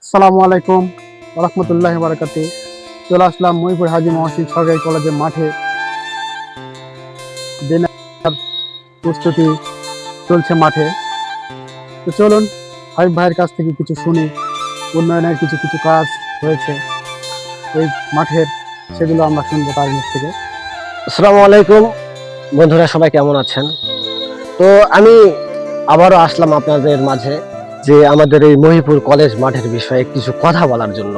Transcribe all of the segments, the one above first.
আসসালামু আলাইকুম রহমতুল্লাহি বারাকাতু। চলে আসলাম মহিপুর হাজী মহসিন সরকারি কলেজের মাঠে। দিনের প্রস্তুতি চলছে মাঠে। তো চলুন হাবিব ভাইয়ের কাছ থেকে কিছু শুনি। উন্নয়নের কিছু কিছু কাজ হয়েছে এই মাঠের, সেগুলো আমরা শুনবো তার মুখ থেকে। আসসালামু আলাইকুম বন্ধুরা, সবাই কেমন আছেন? তো আমি আবারও আসলাম আপনাদের মাঝে যে আমাদের এই মহিপুর কলেজ মাঠের বিষয়ে কিছু কথা বলার জন্য।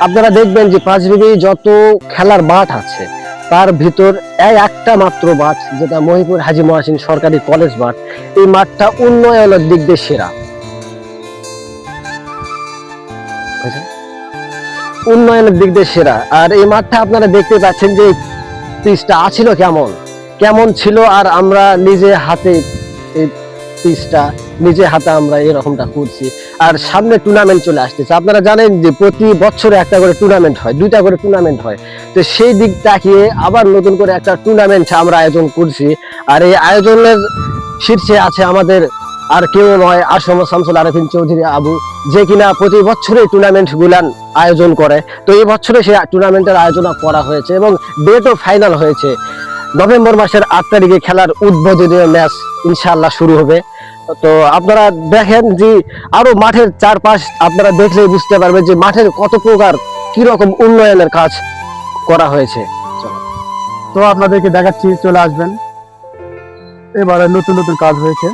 আপনারা দেখবেন যে পাঁচবিবি যত খেলার মাঠ আছে তার ভিতর একটা মাত্র মাঠ, যেটা মহিপুর হাজী মহসিন সরকারি কলেজ মাঠ। এই মাঠটা উন্নয়নের দিক দিয়ে সেরা, উন্নয়নের দিক দিয়ে সেরা। আর এই মাঠটা আপনারা দেখতে পাচ্ছেন যে পিচটা আছিল কেমন ছিল, আর আমরা নিজে হাতে এই পিচটা নিজে হাতে আমরা এরকমটা করছি। আর সামনে টুর্নামেন্ট চলে আসতেছে, আপনারা জানেন যে প্রতি বছরে একটা করে টুর্নামেন্ট হয়, 2টা করে টুর্নামেন্ট হয়। তো সেই দিক তাকিয়ে আবার নতুন করে একটা টুর্নামেন্ট আমরা আয়োজন করছি। আর এই আয়োজনের শীর্ষে আছে আমাদের আর কেউ নয়, আসম শামসুল আরেফিন চৌধুরী আবু, যে কিনা প্রতি বছরে টুর্নামেন্ট গুলান আয়োজন করে। তো এই বছরে সেই টুর্নামেন্টের আয়োজন করা হয়েছে এবং ডেটও ফাইনাল হয়েছে। নভেম্বর মাসের 8 তারিখে খেলার উদ্বোধনীয় ম্যাচ ইনশাআল্লাহ শুরু হবে। তো আপনারা দেখেন যে আরো মাঠের চারপাশ আপনারা দেখলেই বুঝতে পারবেন যে মাঠের কত প্রকার কিরকম উন্নয়নের কাজ করা হয়েছে। তো আপনাদেরকে দেখাচ্ছি, চলে আসবেন। এবারে নতুন নতুন কাজ হয়েছে,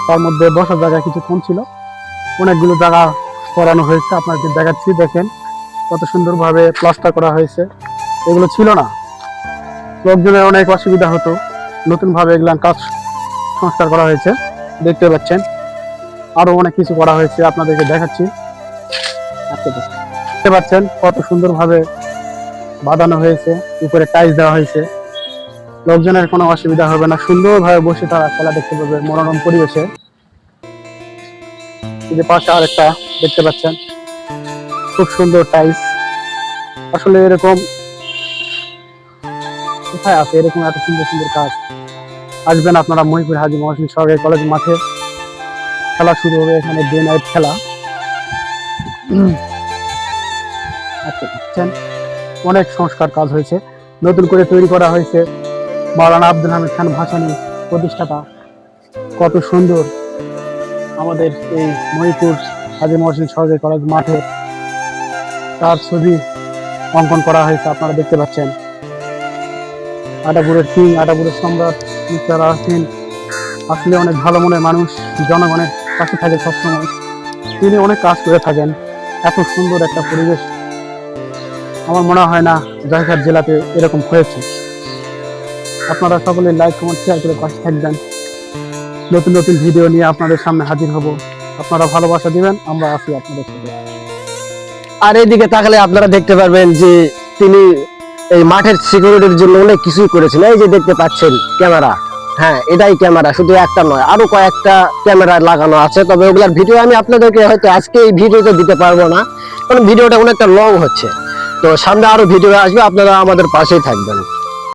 তার মধ্যে বসার জায়গা কিছু কম ছিল, অনেকগুলো জায়গা করানো হয়েছে। আপনাদের দেখাচ্ছি, দেখেন কত সুন্দরভাবে প্লাস্টার করা হয়েছে। এগুলো ছিল না, লোকজনের অনেক অসুবিধা হতো। নতুনভাবে এগুলো কাজ সংস্কার করা হয়েছে, দেখতে পাচ্ছেন। আরো অনেক কিছু করা হয়েছে, আপনাদেরকে দেখাচ্ছি। দেখতে পাচ্ছেন কত সুন্দরভাবে বাঁধানো হয়েছে, উপরে টাইলস দেওয়া হয়েছে। লোকজনের কোনো অসুবিধা হবে না, সুন্দরভাবে বসে তারা খেলা দেখতে পাবে মনোরম পরিবেশে। এই যে পাশে আরেকটা দেখতে পাচ্ছেন, খুব সুন্দর টাইলস। আসলে এরকম কোথায় আছে এরকম এত সুন্দর সুন্দর কাজ? আসবেন আপনারা মহিপুর হাজী মহসিন সরকারি কলেজ মাঠে, খেলা শুরু হবে এখানে, ডে নাইট খেলা। অনেক সংস্কার কাজ হয়েছে, নতুন করে তৈরি করা হয়েছে। মাওলানা আব্দুল হামিদ খান ভাসানী প্রতিষ্ঠাতা, কত সুন্দর আমাদের এই মহিপুর হাজী মহসিন সরকারি কলেজ মাঠে তার ছবি অঙ্কন করা হয়েছে, আপনারা দেখতে পাচ্ছেন। আটাপুরের কিং, আটাপুরের সম্রাট মিস্টার আসিন আসলে অনেক ভালো মনের মানুষ, জনগণের কাছে থাকে সবসময়। তিনি অনেক কাজ করে থাকেন। এত সুন্দর একটা পরিবেশ আমার মনে হয় না জয়ঘাট জেলাতে এরকম হয়েছে। আপনারা সকলে লাইক কমেন্ট শেয়ার করে পাশে থাকবেন। নতুন নতুন ভিডিও নিয়ে আপনাদের সামনে হাজির হব। আপনারা ভালোবাসা দিবেন, আমরা আছি আপনাদের সাথে। আর এইদিকে তাকালে আপনারা দেখতে পারবেন যে তিনি এই মাঠের সিকিউরিটির জন্য অনেক কিছুই করেছেন। এই যে দেখতে পাচ্ছেন ক্যামেরা, হ্যাঁ এটাই ক্যামেরা, শুধু একটা নয়, আরো কয়েকটা ক্যামেরা লাগানো আছে। তবে ওগুলার ভিডিও আমি আপনাদেরকে হয়তো আজকে এই ভিডিওতে দিতে পারবো না, কারণ ভিডিওটা অনেকটা লং হচ্ছে। তো সামনে আরো ভিডিও আসবে, আপনারা আমাদের পাশেই থাকবেন।